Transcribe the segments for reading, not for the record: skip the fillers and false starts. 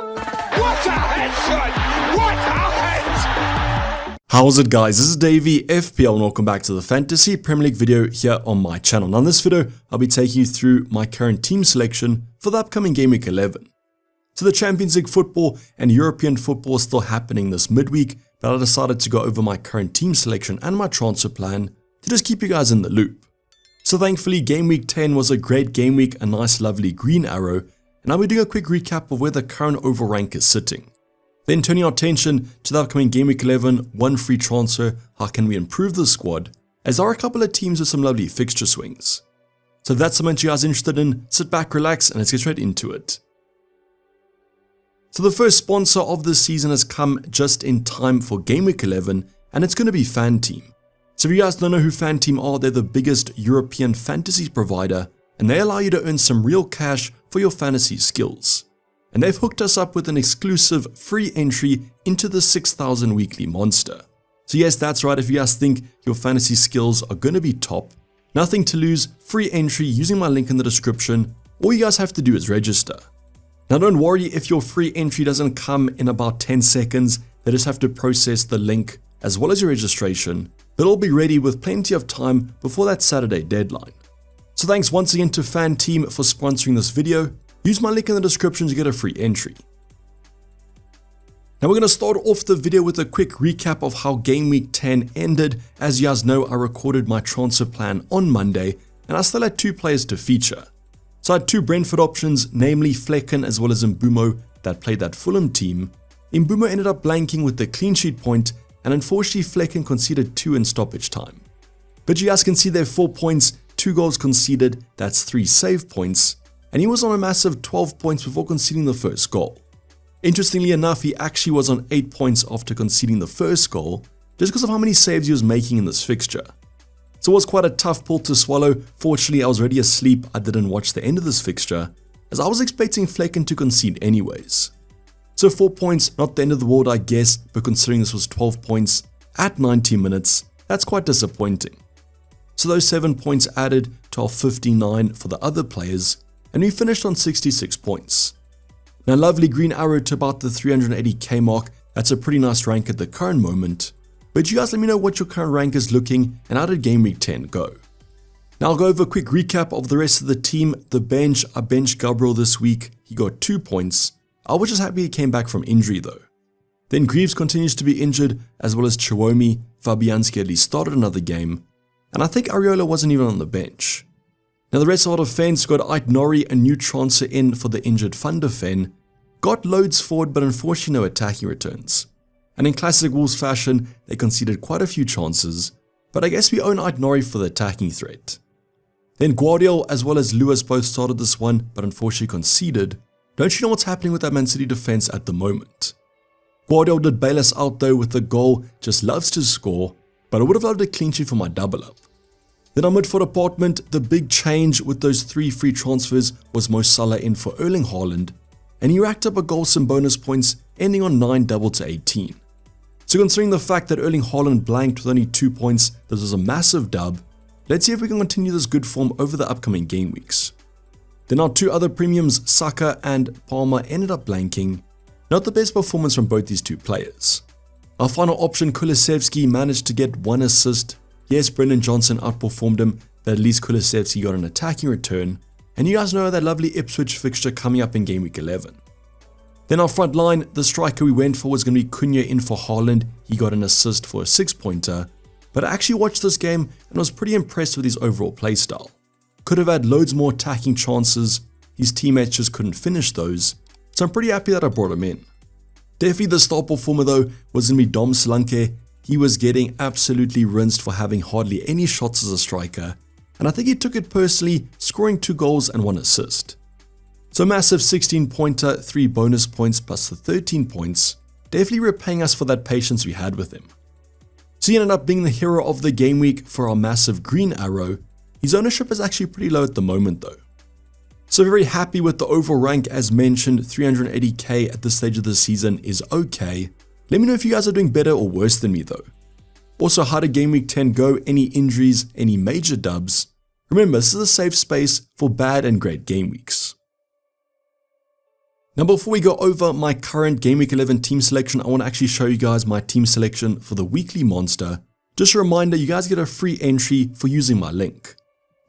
What a headshot! What a head! How's it, guys? This is Dayvy, FPL, and welcome back to the Fantasy Premier League video here on my channel. Now in this video, I'll be taking you through my current team selection for the upcoming Game Week 11. So the Champions League football and European football is still happening this midweek, but I decided to go over my current team selection and my transfer plan to just keep you guys in the loop. So thankfully, Game Week 10 was a great game week, a nice lovely green arrow, and I'll be doing a quick recap of where the current overall rank is sitting. Then turning our attention to the upcoming Game Week 11, one free transfer, how can we improve the squad, as there are a couple of teams with some lovely fixture swings. So if that's something you guys are interested in, sit back, relax, and let's get straight into it. So the first sponsor of this season has come just in time for Game Week 11, and it's going to be FanTeam. So if you guys don't know who FanTeam are, they're the biggest European fantasy provider, and they allow you to earn some real cash for your fantasy skills. And they've hooked us up with an exclusive free entry into the 6,000 weekly monster. So yes, that's right, if you guys think your fantasy skills are going to be top, nothing to lose, free entry using my link in the description. All you guys have to do is register. Now don't worry if your free entry doesn't come in about 10 seconds, they just have to process the link as well as your registration. They'll all be ready with plenty of time before that Saturday deadline. So thanks once again to FanTeam for sponsoring this video. Use my link in the description to get a free entry. Now we're going to start off the video with a quick recap of how Game Week 10 ended. As you guys know, I recorded my transfer plan on Monday and I still had two players to feature. So I had two Brentford options, namely Flecken as well as Mbumo that played that Fulham team. Mbumo ended up blanking with the clean sheet point, and unfortunately Flecken conceded 2 in stoppage time. But you guys can see there 4 points, 2 goals conceded, that's 3 save points, and he was on a massive 12 points before conceding the first goal. Interestingly enough, he actually was on 8 points after conceding the first goal, just because of how many saves he was making in this fixture. So it was quite a tough pill to swallow. Fortunately, I was already asleep, I didn't watch the end of this fixture, as I was expecting Flecken to concede anyways. So 4 points, not the end of the world I guess, but considering this was 12 points at 90 minutes, that's quite disappointing. So those 7 points added to our 59 for the other players, and we finished on 66 points. Now lovely green arrow to about the 380k mark, that's a pretty nice rank at the current moment, but you guys let me know what your current rank is looking and how did Game Week 10 go. Now I'll go over a quick recap of the rest of the team. The bench, I benched Gabriel this week, he got 2 points. I was just happy he came back from injury though. Then Greaves continues to be injured, as well as Chiwomi. Fabianski at least started another game, and I think Areola wasn't even on the bench. Now the rest of our defense got Aitnori, a new transfer in for the injured Van de Ven, got loads forward but unfortunately no attacking returns. And in classic Wolves fashion, they conceded quite a few chances, but I guess we own Aitnori for the attacking threat. Then Guardiola as well as Lewis both started this one, but unfortunately conceded. Don't you know what's happening with that Man City defense at the moment? Guardiola did bail us out though with the goal, just loves to score, but I would have loved a clean sheet for my double up. Then our midfield department, the big change with those 3 free transfers was Mo Salah in for Erling Haaland, and he racked up a goal and bonus points, ending on 9 double to 18. So considering the fact that Erling Haaland blanked with only 2 points, this was a massive dub. Let's see if we can continue this good form over the upcoming game weeks. Then our 2 other premiums, Saka and Palmer, ended up blanking. Not the best performance from both these 2 players. Our final option, Kulusevski, managed to get 1 assist. Yes, Brendan Johnson outperformed him, but at least Kulusevski got an attacking return. And you guys know that lovely Ipswich fixture coming up in Game Week 11. Then our front line, the striker we went for was going to be Cunha in for Haaland. He got an assist for a 6-pointer. But I actually watched this game and was pretty impressed with his overall playstyle. Could have had loads more attacking chances, his teammates just couldn't finish those, so I'm pretty happy that I brought him in. Definitely the star performer though was going to be Dom Solanke. He was getting absolutely rinsed for having hardly any shots as a striker, and I think he took it personally, scoring 2 goals and 1 assist. So massive 16-pointer, 3 bonus points plus the 13 points, definitely repaying us for that patience we had with him. So he ended up being the hero of the game week for our massive green arrow. His ownership is actually pretty low at the moment though. So very happy with the overall rank as mentioned, 380k at this stage of the season is okay. Let me know if you guys are doing better or worse than me though. Also, how did Game Week 10 go? Any injuries? Any major dubs? Remember, this is a safe space for bad and great game weeks. Now before we go over my current Game Week 11 team selection, I want to actually show you guys my team selection for the weekly monster. Just a reminder, you guys get a free entry for using my link.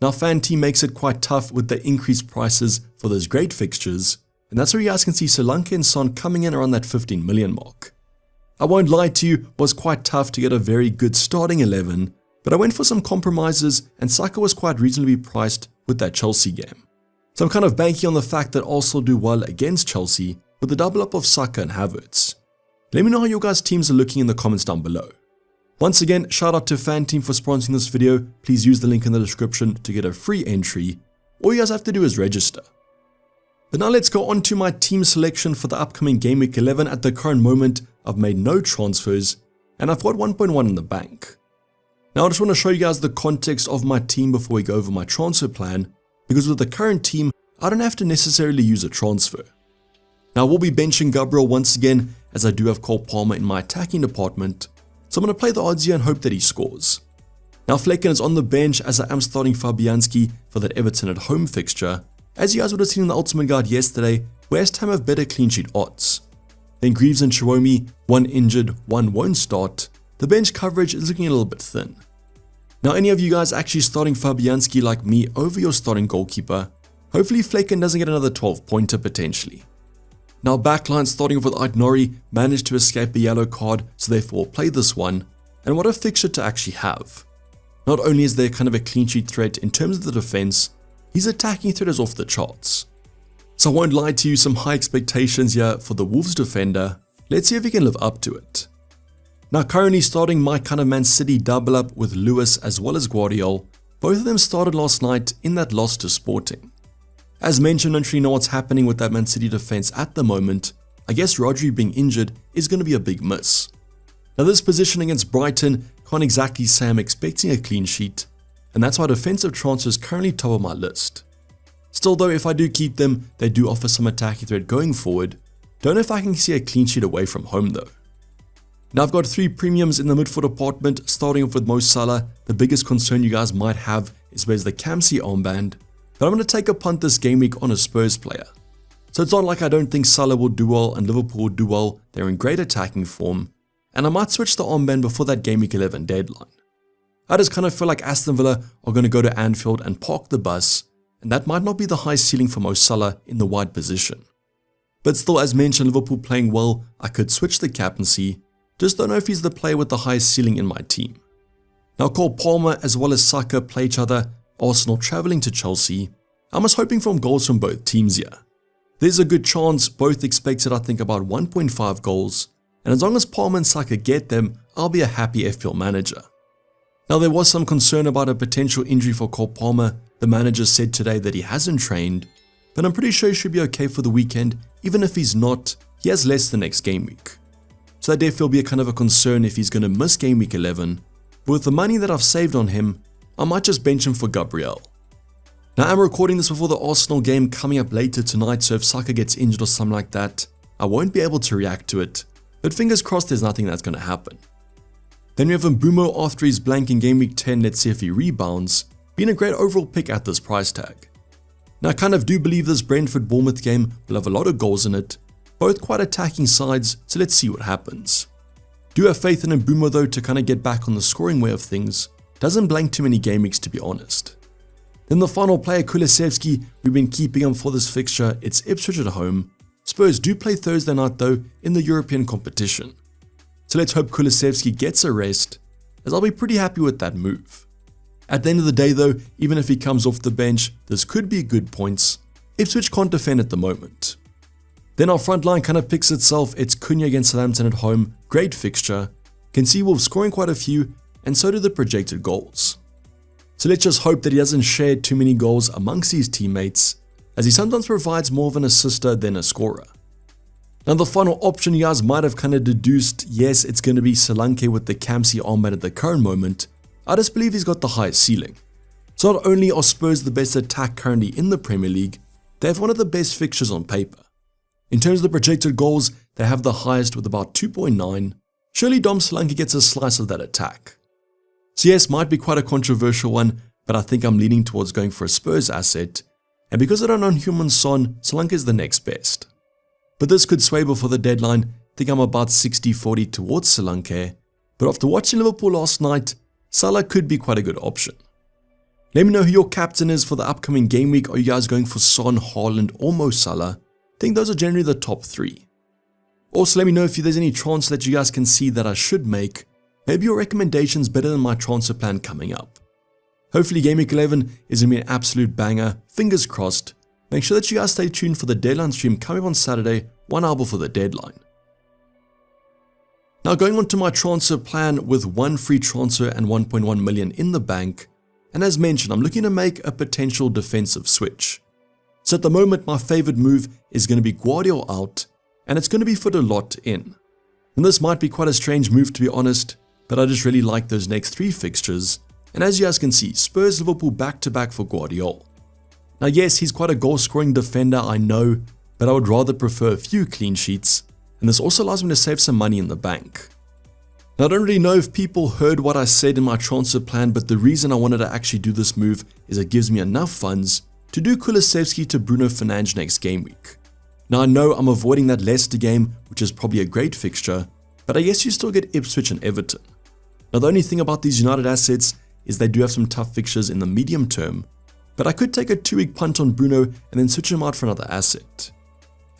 Now Fan Team makes it quite tough with the increased prices for those great fixtures, and that's where you guys can see Solanke and Son coming in around that 15 million mark. I won't lie to you, it was quite tough to get a very good starting 11, but I went for some compromises and Saka was quite reasonably priced with that Chelsea game. So I'm kind of banking on the fact that Arsenal do well against Chelsea with the double up of Saka and Havertz. Let me know how your guys' teams are looking in the comments down below. Once again, shout out to Fan Team for sponsoring this video. Please use the link in the description to get a free entry. All you guys have to do is register. But now let's go on to my team selection for the upcoming Game Week 11. At the current moment, I've made no transfers and I've got 1.1 in the bank. Now I just want to show you guys the context of my team before we go over my transfer plan, because with the current team, I don't have to necessarily use a transfer. Now I will be benching Gabriel once again, as I do have Cole Palmer in my attacking department, so I'm going to play the odds here and hope that he scores. Now Flecken is on the bench as I am starting Fabianski for that Everton at home fixture. As you guys would have seen in the Ultimate Guide yesterday, West Ham have better clean sheet odds. Then Greaves and Chiwomi, one injured, one won't start. The bench coverage is looking a little bit thin. Now any of you guys actually starting Fabianski like me over your starting goalkeeper, hopefully Flecken doesn't get another 12-pointer potentially. Now backline starting off with Aït-Nouri managed to escape a yellow card, so therefore play this one, and what a fixture to actually have. Not only is there kind of a clean sheet threat in terms of the defense, his attacking threat is off the charts. So I won't lie to you, some high expectations here for the Wolves defender. Let's see if he can live up to it. Now currently starting my kind of Man City double up with Lewis as well as Guardiola. Both of them started last night in that loss to Sporting. As mentioned, I don't really know what's happening with that Man City defense at the moment. I guess Rodri being injured is going to be a big miss. Now this position against Brighton, can't exactly say I'm expecting a clean sheet, and that's why defensive transfer is currently top of my list. Still though, if I do keep them, they do offer some attacking threat going forward. Don't know if I can see a clean sheet away from home though. Now I've got 3 premiums in the midfield department, starting off with Mo Salah. The biggest concern you guys might have is where's the Kamsi armband, but I'm going to take a punt this game week on a Spurs player. So it's not like I don't think Salah will do well and Liverpool will do well, they're in great attacking form, and I might switch the armband before that Game Week 11 deadline. I just kind of feel like Aston Villa are going to go to Anfield and park the bus, and that might not be the high ceiling for Mo Salah in the wide position. But still, as mentioned, Liverpool playing well, I could switch the captaincy, just don't know if he's the player with the highest ceiling in my team. Now Cole Palmer as well as Saka play each other, Arsenal travelling to Chelsea. I'm just hoping for goals from both teams here. There's a good chance, both expected I think about 1.5 goals, and as long as Palmer and Saka get them, I'll be a happy FPL manager. Now there was some concern about a potential injury for Cole Palmer. The manager said today that he hasn't trained, but I'm pretty sure he should be okay for the weekend. Even if he's not, he has less the next game week. So that definitely will be a kind of a concern if he's going to miss Game Week 11, but with the money that I've saved on him, I might just bench him for Gabriel. Now I'm recording this before the Arsenal game coming up later tonight, so if Saka gets injured or something like that, I won't be able to react to it, but fingers crossed there's nothing that's going to happen. Then we have Mbeumo after his blank in Game Week 10, let's see if he rebounds, being a great overall pick at this price tag. Now I kind of do believe this Brentford-Bournemouth game will have a lot of goals in it, both quite attacking sides, so let's see what happens. Do have faith in Mbeumo though to kind of get back on the scoring way of things, doesn't blank too many game weeks to be honest. Then the final player, Kulusevski, we've been keeping him for this fixture, it's Ipswich at home. Spurs do play Thursday night though in the European competition. So let's hope Kulusevski gets a rest, as I'll be pretty happy with that move. At the end of the day though, even if he comes off the bench, this could be good points. Ipswich can't defend at the moment. Then our front line kind of picks itself, it's Cunha against Southampton at home, great fixture. Can see Wolves scoring quite a few, and so do the projected goals. So let's just hope that he doesn't share too many goals amongst his teammates, as he sometimes provides more of an assister than a scorer. Now the final option you guys might have kind of deduced, yes, it's going to be Solanke with the Kamsi armband at the current moment. I just believe he's got the highest ceiling. So not only are Spurs the best attack currently in the Premier League, they have one of the best fixtures on paper. In terms of the projected goals, they have the highest with about 2.9. Surely Dom Solanke gets a slice of that attack. So yes, might be quite a controversial one, but I think I'm leaning towards going for a Spurs asset. And because I don't own Heung-min Son, Solanke is the next best. But this could sway before the deadline. I think I'm about 60-40 towards Solanke. But after watching Liverpool last night, Salah could be quite a good option. Let me know who your captain is for the upcoming game week. Are you guys going for Son, Haaland or Mo Salah? I think those are generally the top 3. Also, let me know if there's any transfer that you guys can see that I should make. Maybe your recommendation's better than my transfer plan coming up. Hopefully Game Week 11 is going to be an absolute banger. Fingers crossed. Make sure that you guys stay tuned for the deadline stream coming up on Saturday, 1 hour before the deadline. Now going on to my transfer plan with 1 free transfer and 1.1 million in the bank. And as mentioned, I'm looking to make a potential defensive switch. So at the moment, my favorite move is going to be Guardiola out, and it's going to be for a lot in. And this might be quite a strange move to be honest, but I just really like those next 3 fixtures. And as you guys can see, Spurs Liverpool back-to-back for Guardiola. Now yes, he's quite a goal-scoring defender, I know, but I would rather prefer a few clean sheets, and this also allows me to save some money in the bank. Now, I don't really know if people heard what I said in my transfer plan, but the reason I wanted to actually do this move is it gives me enough funds to do Kulusevski to Bruno Fernandes next game week. Now I know I'm avoiding that Leicester game, which is probably a great fixture, but I guess you still get Ipswich and Everton. Now the only thing about these United assets is they do have some tough fixtures in the medium term, but I could take a 2-week punt on Bruno and then switch him out for another asset.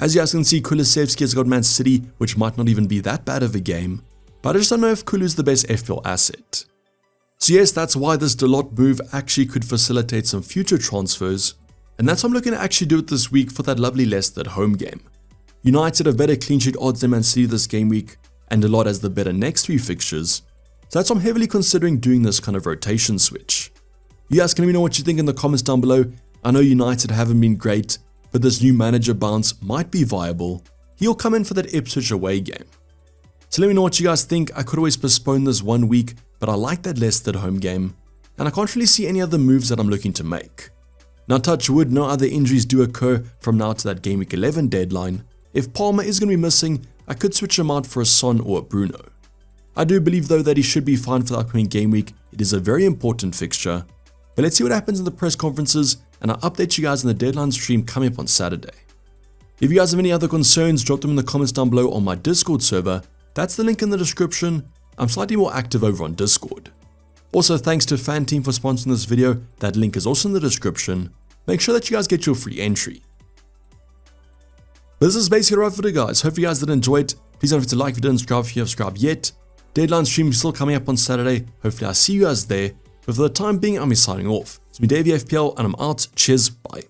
As you guys can see, Kulusevski has got Man City, which might not even be that bad of a game, but I just don't know if Kulu's the best FPL asset. So yes, that's why this Dalot move actually could facilitate some future transfers, and that's what I'm looking to actually do it this week for that lovely Leicester home game. United have better clean sheet odds than Man City this game week, and Dalot has the better next 3 fixtures, so that's why I'm heavily considering doing this kind of rotation switch. You guys can let me know what you think in the comments down below. I know United haven't been great, but this new manager bounce might be viable. He'll come in for that Ipswich away game. So let me know what you guys think. I could always postpone this 1 week, but I like that Leicester home game, and I can't really see any other moves that I'm looking to make. Now touch wood, no other injuries do occur from now to that Game Week 11 deadline. If Palmer is going to be missing, I could switch him out for a Son or a Bruno. I do believe though that he should be fine for the upcoming game week. It is a very important fixture. But let's see what happens in the press conferences, and I'll update you guys in the deadline stream coming up on Saturday. If you guys have any other concerns, drop them in the comments down below on my Discord server. That's the link in the description. I'm slightly more active over on Discord. Also, thanks to Fan Team for sponsoring this video. That link is also in the description. Make sure that you guys get your free entry. But this is basically right for the guys. Hope you guys did enjoy it. Please don't forget to like if you didn't subscribe if you have subscribed yet. Deadline stream is still coming up on Saturday. Hopefully I'll see you guys there. But for the time being, I'm signing off. It's me, Dayvy FPL, and I'm out. Cheers, bye.